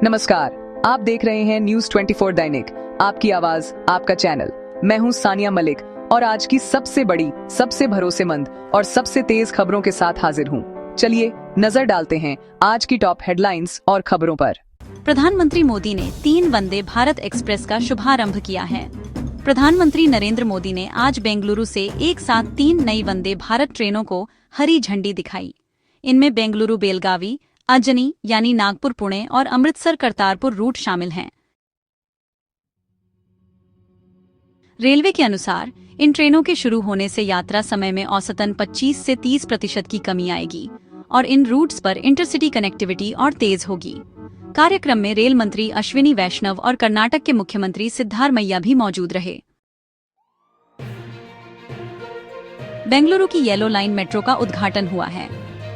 नमस्कार, आप देख रहे हैं न्यूज 24 दैनिक, आपकी आवाज आपका चैनल। मैं हूं सानिया मलिक और आज की सबसे बड़ी, सबसे भरोसेमंद और सबसे तेज खबरों के साथ हाजिर हूं। चलिए नजर डालते हैं आज की टॉप हेडलाइंस और खबरों पर। प्रधानमंत्री मोदी ने 3 वंदे भारत एक्सप्रेस का शुभारंभ किया है। प्रधानमंत्री नरेंद्र मोदी ने आज बेंगलुरु से एक साथ 3 नई वंदे भारत ट्रेनों को हरी झंडी दिखाई। इनमें बेंगलुरु बेलगावी, अजनी यानी नागपुर पुणे और अमृतसर करतारपुर रूट शामिल हैं। रेलवे के अनुसार इन ट्रेनों के शुरू होने से यात्रा समय में औसतन 25 से 30% की कमी आएगी और इन रूट्स पर इंटरसिटी कनेक्टिविटी और तेज होगी। कार्यक्रम में रेल मंत्री अश्विनी वैष्णव और कर्नाटक के मुख्यमंत्री सिद्धारमैया भी मौजूद रहे। बेंगलुरु की येलो लाइन मेट्रो का उद्घाटन हुआ है।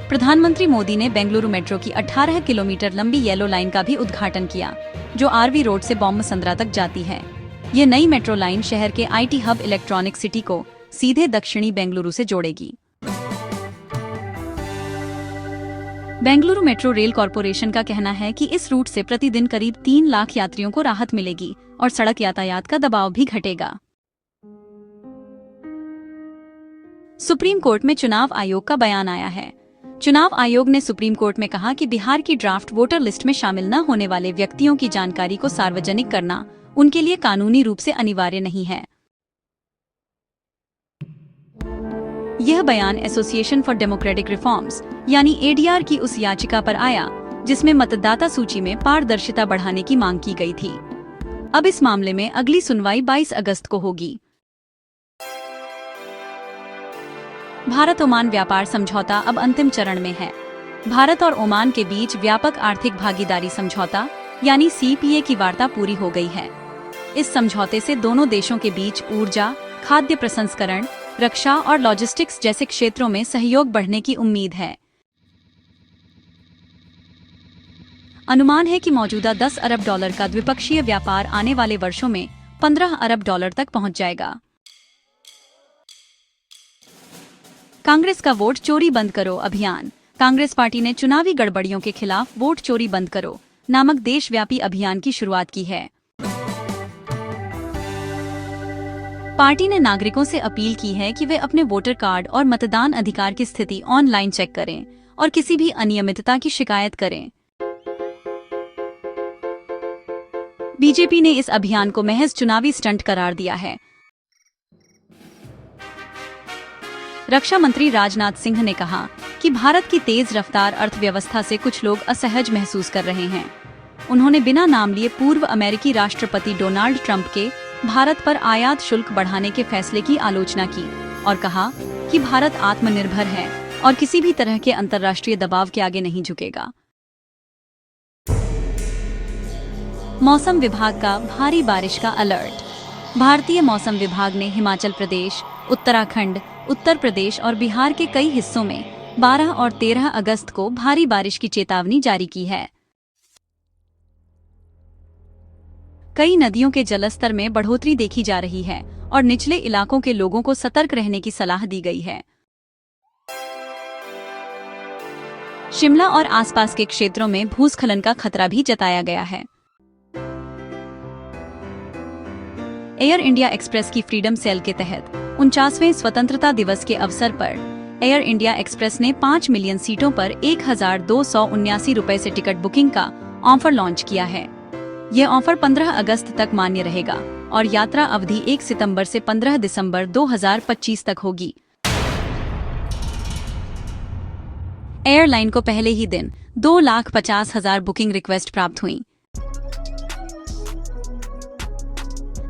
प्रधानमंत्री मोदी ने बेंगलुरु मेट्रो की 18 किलोमीटर लंबी येलो लाइन का भी उद्घाटन किया, जो आरवी रोड से बोम्मसंद्रा तक जाती है। ये नई मेट्रो लाइन शहर के आईटी हब इलेक्ट्रॉनिक सिटी को सीधे दक्षिणी बेंगलुरु से जोड़ेगी। बेंगलुरु मेट्रो रेल कॉरपोरेशन का कहना है कि इस रूट से प्रतिदिन करीब 3 लाख यात्रियों को राहत मिलेगी और सड़क यातायात का दबाव भी घटेगा। सुप्रीम कोर्ट में चुनाव आयोग का बयान आया है। चुनाव आयोग ने सुप्रीम कोर्ट में कहा कि बिहार की ड्राफ्ट वोटर लिस्ट में शामिल न होने वाले व्यक्तियों की जानकारी को सार्वजनिक करना उनके लिए कानूनी रूप से अनिवार्य नहीं है। यह बयान एसोसिएशन फॉर डेमोक्रेटिक रिफॉर्म्स यानी एडीआर की उस याचिका पर आया जिसमें मतदाता सूची में पारदर्शिता बढ़ाने की मांग की गई थी। अब इस मामले में अगली सुनवाई 22 अगस्त को होगी। भारत ओमान व्यापार समझौता अब अंतिम चरण में है। भारत और ओमान के बीच व्यापक आर्थिक भागीदारी समझौता यानी सीपीए की वार्ता पूरी हो गई है। इस समझौते से दोनों देशों के बीच ऊर्जा, खाद्य प्रसंस्करण, रक्षा और लॉजिस्टिक्स जैसे क्षेत्रों में सहयोग बढ़ने की उम्मीद है। अनुमान है कि मौजूदा $10 अरब का द्विपक्षीय व्यापार आने वाले वर्षों में $15 अरब तक पहुंच जाएगा। कांग्रेस का वोट चोरी बंद करो अभियान। कांग्रेस पार्टी ने चुनावी गड़बड़ियों के खिलाफ वोट चोरी बंद करो नामक देशव्यापी अभियान की शुरुआत की है। पार्टी ने नागरिकों से अपील की है कि वे अपने वोटर कार्ड और मतदान अधिकार की स्थिति ऑनलाइन चेक करें और किसी भी अनियमितता की शिकायत करें। बीजेपी ने इस अभियान को महज चुनावी स्टंट करार दिया है। रक्षा मंत्री राजनाथ सिंह ने कहा कि भारत की तेज रफ्तार अर्थव्यवस्था से कुछ लोग असहज महसूस कर रहे हैं। उन्होंने बिना नाम लिए पूर्व अमेरिकी राष्ट्रपति डोनाल्ड ट्रंप के भारत पर आयात शुल्क बढ़ाने के फैसले की आलोचना की और कहा कि भारत आत्मनिर्भर है और किसी भी तरह के अंतर्राष्ट्रीय दबाव के आगे नहीं झुकेगा। मौसम विभाग का भारी बारिश का अलर्ट। भारतीय मौसम विभाग ने हिमाचल प्रदेश, उत्तराखंड, उत्तर प्रदेश और बिहार के कई हिस्सों में 12 और 13 अगस्त को भारी बारिश की चेतावनी जारी की है। कई नदियों के जलस्तर में बढ़ोतरी देखी जा रही है और निचले इलाकों के लोगों को सतर्क रहने की सलाह दी गई है। शिमला और आसपास के क्षेत्रों में भूस्खलन का खतरा भी जताया गया है। एयर इंडिया एक्सप्रेस की फ्रीडम सेल के तहत 49वें स्वतंत्रता दिवस के अवसर पर एयर इंडिया एक्सप्रेस ने 5 मिलियन सीटों पर 1279 रुपए से टिकट बुकिंग का ऑफर लॉन्च किया है। यह ऑफर 15 अगस्त तक मान्य रहेगा और यात्रा अवधि 1 सितंबर से 15 दिसंबर 2025 तक होगी। एयरलाइन को पहले ही दिन 2,50,000 बुकिंग रिक्वेस्ट प्राप्त हुई।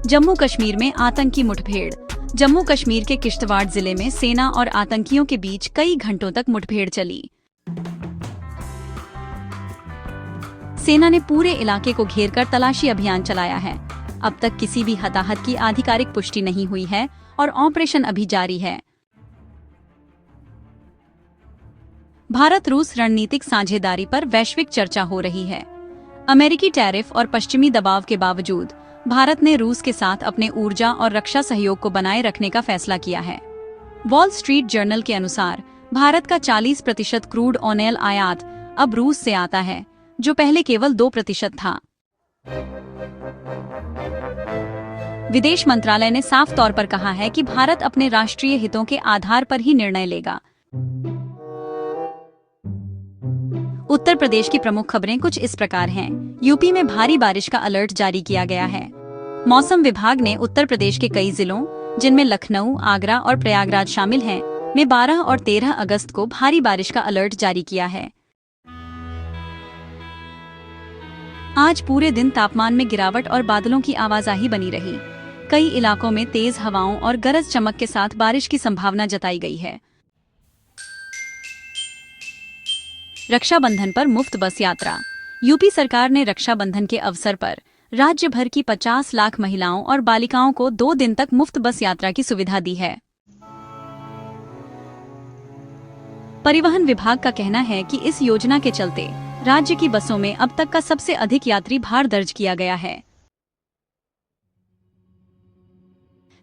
जम्मू कश्मीर में आतंकी मुठभेड़। जम्मू कश्मीर के किश्तवाड़ जिले में सेना और आतंकियों के बीच कई घंटों तक मुठभेड़ चली। सेना ने पूरे इलाके को घेरकर तलाशी अभियान चलाया है। अब तक किसी भी हताहत की आधिकारिक पुष्टि नहीं हुई है और ऑपरेशन अभी जारी है। भारत रूस रणनीतिक साझेदारी पर वैश्विक चर्चा हो रही है। अमेरिकी टैरिफ और पश्चिमी दबाव के बावजूद भारत ने रूस के साथ अपने ऊर्जा और रक्षा सहयोग को बनाए रखने का फैसला किया है। वॉल स्ट्रीट जर्नल के अनुसार भारत का 40% क्रूड ऑयल आयात अब रूस से आता है। जो पहले केवल 2% था। विदेश मंत्रालय ने साफ तौर पर कहा है कि भारत अपने राष्ट्रीय हितों के आधार पर ही निर्णय लेगा। उत्तर प्रदेश की प्रमुख खबरें कुछ इस प्रकार हैं। यूपी में भारी बारिश का अलर्ट जारी किया गया है। मौसम विभाग ने उत्तर प्रदेश के कई जिलों, जिनमें लखनऊ, आगरा और प्रयागराज शामिल हैं, में 12 और 13 अगस्त को भारी बारिश का अलर्ट जारी किया है। आज पूरे दिन तापमान में गिरावट और बादलों की आवाजाही बनी रही। कई इलाकों में तेज हवाओं और गरज चमक के साथ बारिश की संभावना जताई गई है। रक्षाबंधन पर मुफ्त बस यात्रा। यूपी सरकार ने रक्षाबंधन के अवसर पर राज्य भर की 50 लाख महिलाओं और बालिकाओं को 2 दिन तक मुफ्त बस यात्रा की सुविधा दी है। परिवहन विभाग का कहना है कि इस योजना के चलते राज्य की बसों में अब तक का सबसे अधिक यात्री भार दर्ज किया गया है।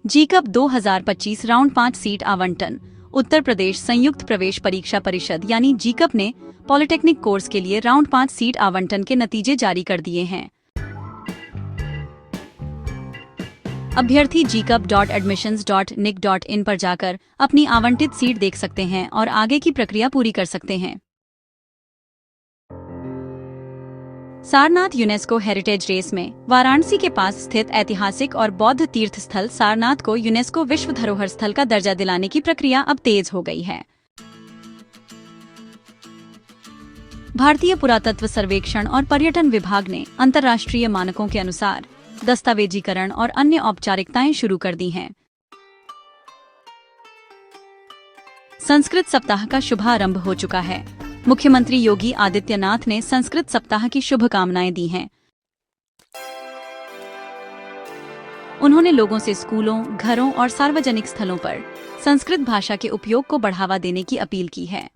जीकप 2025 राउंड 5 सीट आवंटन। उत्तर प्रदेश संयुक्त प्रवेश परीक्षा परिषद यानी जीकप ने पॉलिटेक्निक कोर्स के लिए राउंड 5 सीट आवंटन के नतीजे जारी कर दिए हैं। अभ्यर्थी gcup.admissions.nic.in पर जाकर अपनी आवंटित सीट देख सकते हैं और आगे की प्रक्रिया पूरी कर सकते हैं। सारनाथ यूनेस्को हेरिटेज रेस में वाराणसी के पास स्थित ऐतिहासिक और बौद्ध तीर्थ स्थल सारनाथ को यूनेस्को विश्व धरोहर स्थल का दर्जा दिलाने की प्रक्रिया अब तेज हो गई है। भारतीय पुरातत्व सर्वेक्षण और पर्यटन विभाग ने अंतर्राष्ट्रीय मानकों के अनुसार दस्तावेजीकरण और अन्य औपचारिकताएं शुरू कर दी हैं। संस्कृत सप्ताह का शुभारंभ हो चुका है। मुख्यमंत्री योगी आदित्यनाथ ने संस्कृत सप्ताह की शुभकामनाएं दी हैं। उन्होंने लोगों से स्कूलों, घरों और सार्वजनिक स्थलों पर संस्कृत भाषा के उपयोग को बढ़ावा देने की अपील की है।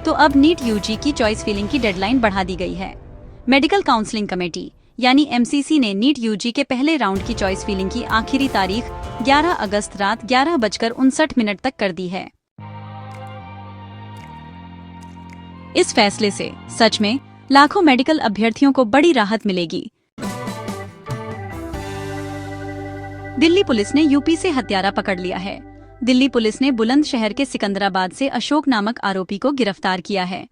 तो अब नीट यूजी की चॉइस फिलिंग की डेडलाइन बढ़ा दी गई है। मेडिकल काउंसलिंग कमेटी यानी एमसीसी ने नीट यूजी के पहले राउंड की चॉइस फिलिंग की आखिरी तारीख 11 अगस्त रात 11:59 तक कर दी है। इस फैसले से सच में लाखों मेडिकल अभ्यर्थियों को बड़ी राहत मिलेगी। दिल्ली पुलिस ने यूपी से हत्यारा पकड़ लिया है। दिल्ली पुलिस ने बुलंदशहर के सिकंदराबाद से अशोक नामक आरोपी को गिरफ्तार किया है।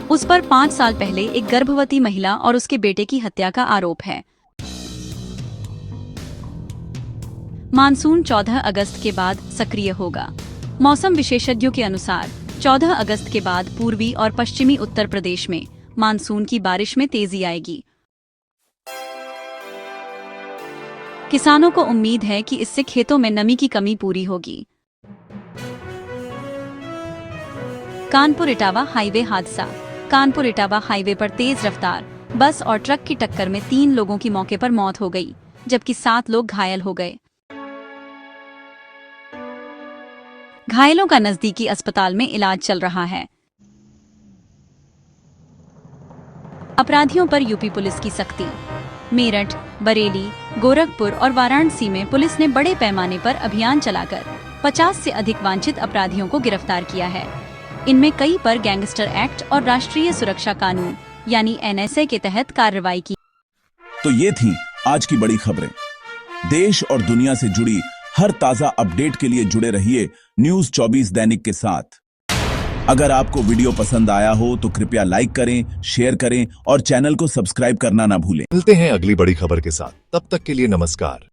उस पर 5 साल पहले एक गर्भवती महिला और उसके बेटे की हत्या का आरोप है। मानसून 14 अगस्त के बाद सक्रिय होगा। मौसम विशेषज्ञों के अनुसार 14 अगस्त के बाद पूर्वी और पश्चिमी उत्तर प्रदेश में मानसून की बारिश में तेजी आएगी। किसानों को उम्मीद है कि इससे खेतों में नमी की कमी पूरी होगी। कानपुर इटावा हाईवे हादसा। कानपुर इटावा हाईवे पर तेज रफ्तार बस और ट्रक की टक्कर में 3 लोगों की मौके पर मौत हो गई, जबकि 7 लोग घायल हो गए। घायलों का नजदीकी अस्पताल में इलाज चल रहा है। अपराधियों पर यूपी पुलिस की सख्ती। मेरठ, बरेली, गोरखपुर और वाराणसी में पुलिस ने बड़े पैमाने पर अभियान चलाकर 50 से अधिक वांछित अपराधियों को गिरफ्तार किया है। इनमें कई पर गैंगस्टर एक्ट और राष्ट्रीय सुरक्षा कानून यानी एनएसए के तहत कार्रवाई की। तो ये थी आज की बड़ी खबरें। देश और दुनिया से जुड़ी हर ताजा अपडेट के लिए जुड़े रहिए न्यूज़ 24 दैनिक के साथ। अगर आपको वीडियो पसंद आया हो तो कृपया लाइक करें, शेयर करें और चैनल को सब्सक्राइब करना ना भूलें। मिलते हैं अगली बड़ी खबर के साथ। तब तक के लिए नमस्कार।